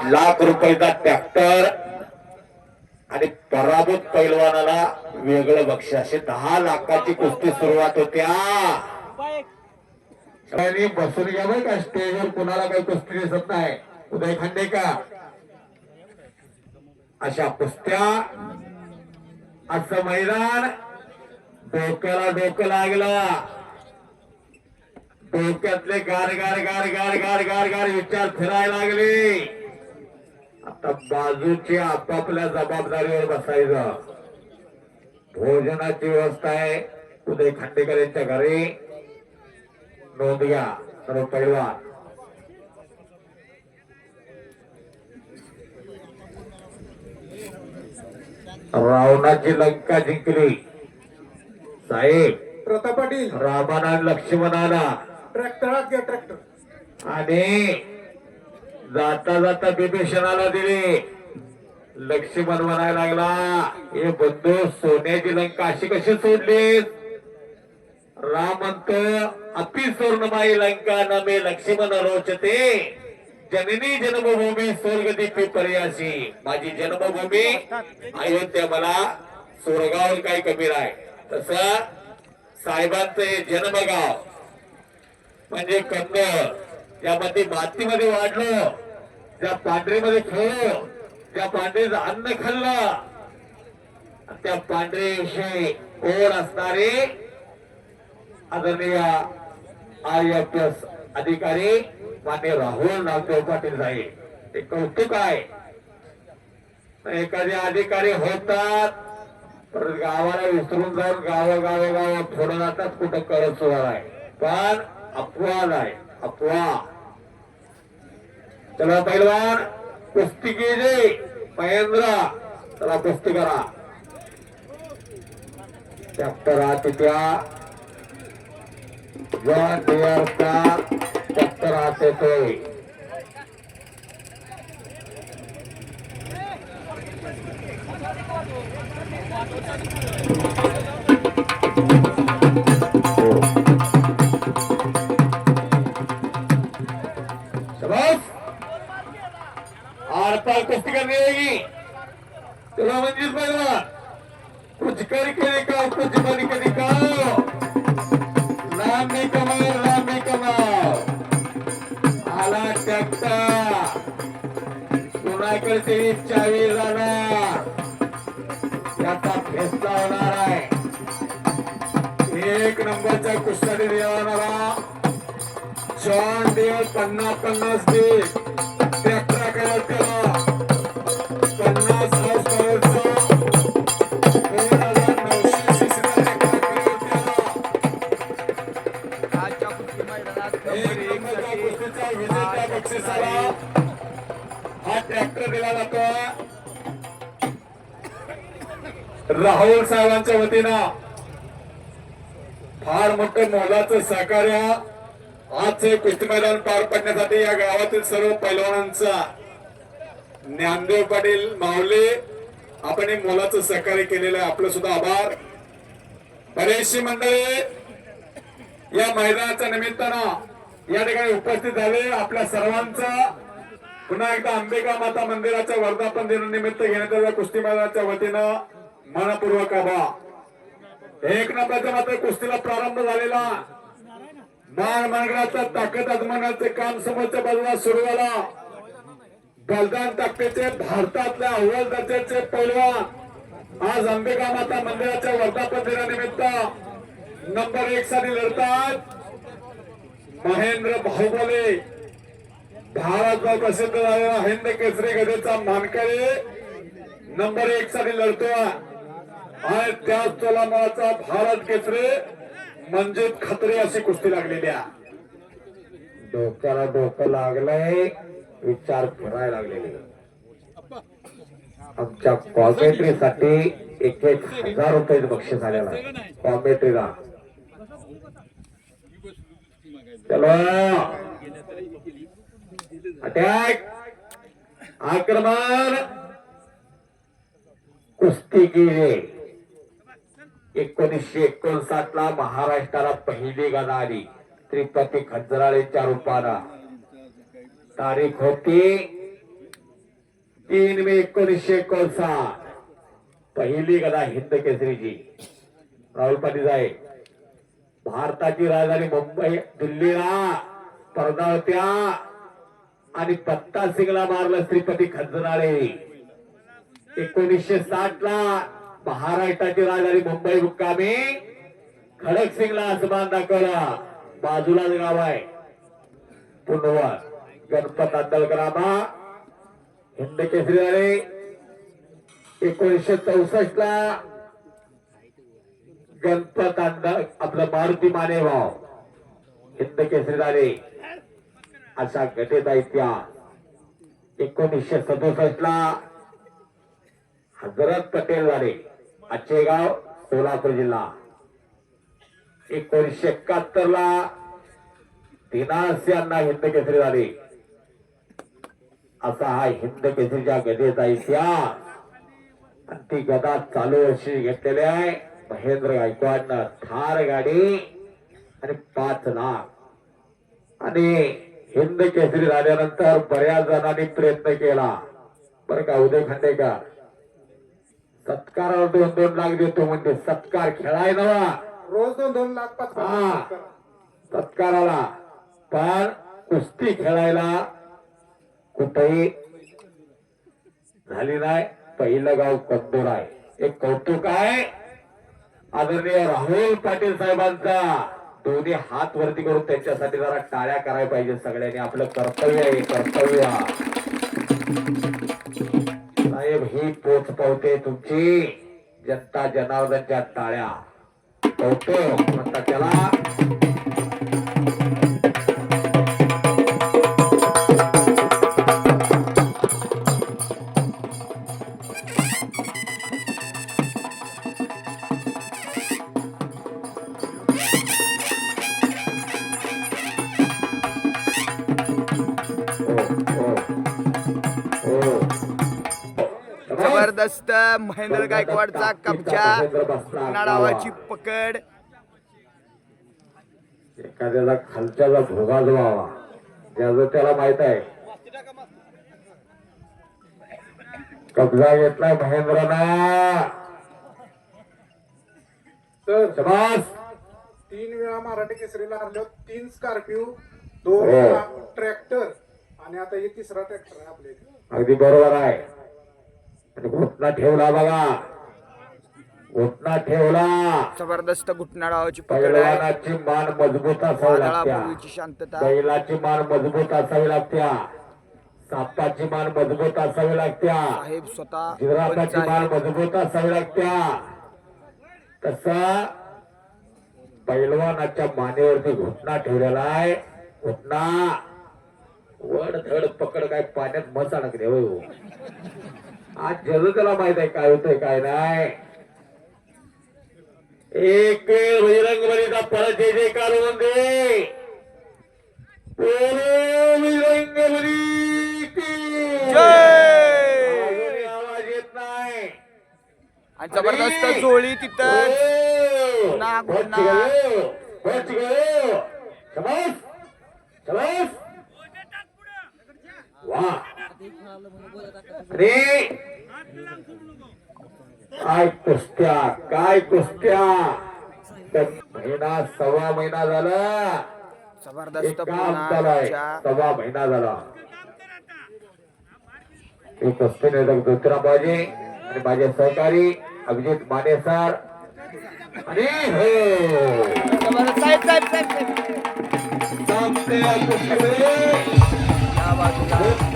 लाख रुपयाचा ट्रॅक्टर आणि पराभूत पैलवानाला वेगळं बक्षीस असे 10 लाखाची कुस्ती सुरुवात होत्या. बसून घ्या बरं का, स्टेजवर कुणाला काही कुस्ती दिसत नाही. उदय खांडेकर अशा कुस्त्या, असं मैदान डोक्याला डोकं लागलं. डोक्यातले गार गार गार गार गार गार गार विचार फिरायला लागले. आता बाजूची आपापल्या जबाबदारीवर बसायचं. भोजनाची व्यवस्था आहे उदय खांडेकर यांच्या घरी. नोंद घ्या सर्व पैलवान. रावणाची लंका जिंकली साहेब. प्रताप पाटील रामाना लक्ष्मणाला ट्रॅक्टरात घ्या ट्रॅक्टर. आणि जाता जाता बिभीषणाला दिली. लक्ष्मण म्हणायला लागला, हे बंधू सोन्याची लंका अशी कशी सोडली? राम म्हणतो, अपि स्वर्णमाई लंका न मे लक्ष्मण रोचते, जननी जन्मभूमी स्वर्गदीपी पर्यासी. माझी जन्मभूमी अयोध्या मला स्वर्गावर काही कमी नाही. तस साहेबांचं हे जन्मगाव म्हणजे कन्नड, ज्यामध्ये मातीमध्ये वाढलो, ज्या पांढरीमध्ये खेळलो, त्या पांढरीचं अन्न खाल्लं, त्या पांढरीविषयी ओढ असणारे आदरणीय IAS अधिकारी मान्य राहुल नागदेव पाटील साहेब, ते कौतुक आहे. एखादे अधिकारी होतात परत गावाला विसरून जाऊन गाव थोडं जातात, कुठं करत सुद्धा आहे. पण अपवाद आहे, अफवा. चला पैलवान कुस्ती कीजिए. महेंद्र चला कुस्ती करा. ट्रॅक्टर तिथ्या जॉन डिअरचा ट्रॅक्टर हात येतोय. आरपार कुस्ती करनी रहेगी. चलो मंजिल पहलवान, कुछ करके दिखाओ, कुछ बन के दिखाओ. लांबी कमाओ. आला ट्रॅक्टर, कुणाकडे तरी चावी जाणार, याचा फैसला होणार आहे. 1 नंबरचा कुस्ती देणारा जॉन डिअर 50-50 दे. ट्रॅक्टर करायला त्याला 50 हाऊस पॉवरचा 2900 सीसीचा ट्रॅक्टर करायला त्याला. आजच्या कुस्ती मैदानात एक नंबरच्या कुस्तीचा विजेत्या बक्षिसाला हा ट्रॅक्टर दिला जातो. राहुल साहेबांच्या वतीनं फार मोठं मोलाचं सहकार्य आजचे कुस्ती मैदान पार पडण्यासाठी या गावातील सर्व पैलवानांचा ज्ञानदेव पाटील माऊली आपण एक मोलाचं सहकार्य केलेलं आहे. आपलं सुद्धा आभार. बरेचशी मंडळी या मैदानाच्या निमित्तानं या ठिकाणी उपस्थित झाले. आपल्या सर्वांचा पुन्हा एकदा अंबिका माता मंदिराच्या वर्धापन दिनानिमित्त घेण्यात आलेल्या कुस्ती मैदानाच्या वतीनं मनपूर्वक आभार. 1 नंबरच्या मात्र कुस्तीला प्रारंभ झालेला. मान मानगडाचा ताकद आजमावण्याचे काम समोरच्या बाजूला सुरू झाला. बलदान ताकदीचे भारतातल्या अव्वल दर्जाचे पैलवान आज अंबिका माता मंदिराच्या वर्धापन दिनानिमित्त नंबर 1 साठी लढतात. महेंद्र बाहुबली, भारतभर प्रसिद्ध झालेला हिंद केसरी गदेचा मानकरी नंबर 1 साठी लढतोय. आणि त्याच तोलामाचा भारत केसरी मंजित खत्री अशी कुस्ती लागलेली आहे. डोक्याला डोकं लागलंय, विचार फिरायला लागलेले. आमच्या कॉमेंट्रीसाठी 1,000 रुपये बक्षीस आलेला आहे कॉमेंट्रीला. चलो अटॅक, आक्रमण, कुस्ती केली. 1959 ला महाराष्ट्राला पहिली गदा आली श्रीपती खंजराळेच्या रूपानं. तारीख होती 3 मे 1959 पहिली गदा हिंद केसरीची राहुल पाटील आहे. भारताची राजधानी मुंबई दिल्लीला स्पर्धा होत्या आणि पत्ता सिंगला मारलं श्रीपती खंजनाळे. 1960 ला महाराष्ट्राची राजधानी मुंबई मुक्कामी खडक सिंगला आसमान दाखवला. बाजूलाच गाव आहे पुनवर. गणपत आंदळकरांना हिंद केसरी झाले. 1964 ला गणपत आपलं मारुती मानेभाव हिंद केसरी झाले. अशा घटनेचा इतिहास. 1967 ला हजरत पटेल झाले. आचेगाव सोलापूर जिल्हा. 1971 ला दिनास यांना हिंद केसरी झाले. असा हा हिंद केसरीच्या गदेचा इतिहास. आणि ती गदा चालू वर्षी घेतलेली आहे महेंद्र गायकवाडनं. थार गाडी आणि 5 लाख. आणि हिंद केसरी झाल्यानंतर बऱ्याच जणांनी प्रयत्न केला बरं का. उदय खांडेकर सत्कारावर 2-2 लाख देतो म्हणजे सत्कार खेळाय नवा. रोज 2-2 लाख 5-5 लाख. सत्काराला. पण कुस्ती खेळायला कुठेही झाली नाही. पहिलं गाव कंदूर आहे. एक कौतुक आहे आदरणीय राहुल पाटील साहेबांचा. दोन्ही हात वरती करून त्यांच्यासाठी जरा टाळ्या करायला पाहिजे सगळ्यांनी. आपलं कर्तव्य आहे कर्तव्य. साहेब ही पोच पावते तुमची जनता जनार्दनच्या टाळ्या कौतुक म्हणतात त्याला. जबरदस्त महेंद्र गायकवाडचा कब्जा. नाडावाची पकड. एखाद्याचा खालच्याचा भोगा व्हावा ज्याचं त्याला माहित आहे. कब्जा घेतलाय महेंद्रना. तर शबास. 3 वेळा मराठी केसरीला हरलो. 3 स्कॉर्पिओ, 2 हो. ट्रॅक्टर आणि आता हे 3रा ट्रॅक्टर आहे आपल्या इथे. अगदी बरोबर आहे. आणि घोटना ठेवला बघा. घोटना ठेवला. जबरदस्त घुटना डावाची पकड आहे. पैलवानाची मान मजबूत असावी लागते. वादळापूर्वीची शांतता. बैलाची मान मजबूत असावी लागते. सापाची मान मजबूत असावी लागते. साहेब स्वतः जिराफाची मान मजबूत असावी लागते. तसा पैलवानाच्या मानेवरती घुटना ठेवलेला आहे. घुटना वड धड पकड काय पाण्यात मस अडकले हो. आज जग त्याला माहित आहे काय होतंय काय नाही. एक बजरंगबलीचा परत जय जयकार होऊन दे. बजरंगबली की जय. आवाज येत नाही. आणि जबरदस्त जोळी तिथं. पुन्हा घुटना. वा रे काय कुस्त्या काय कुस्त्या. महिना सव्वा महिना झाला. जबरदस्त सव्वा महिना झाला. एक कुस्ती निवेदक ज्योतिराम बाजे आणि माझे सहकारी अभिजित माने सर. आणि साहेब साहेब साहेब साहेब. हो या बाजूला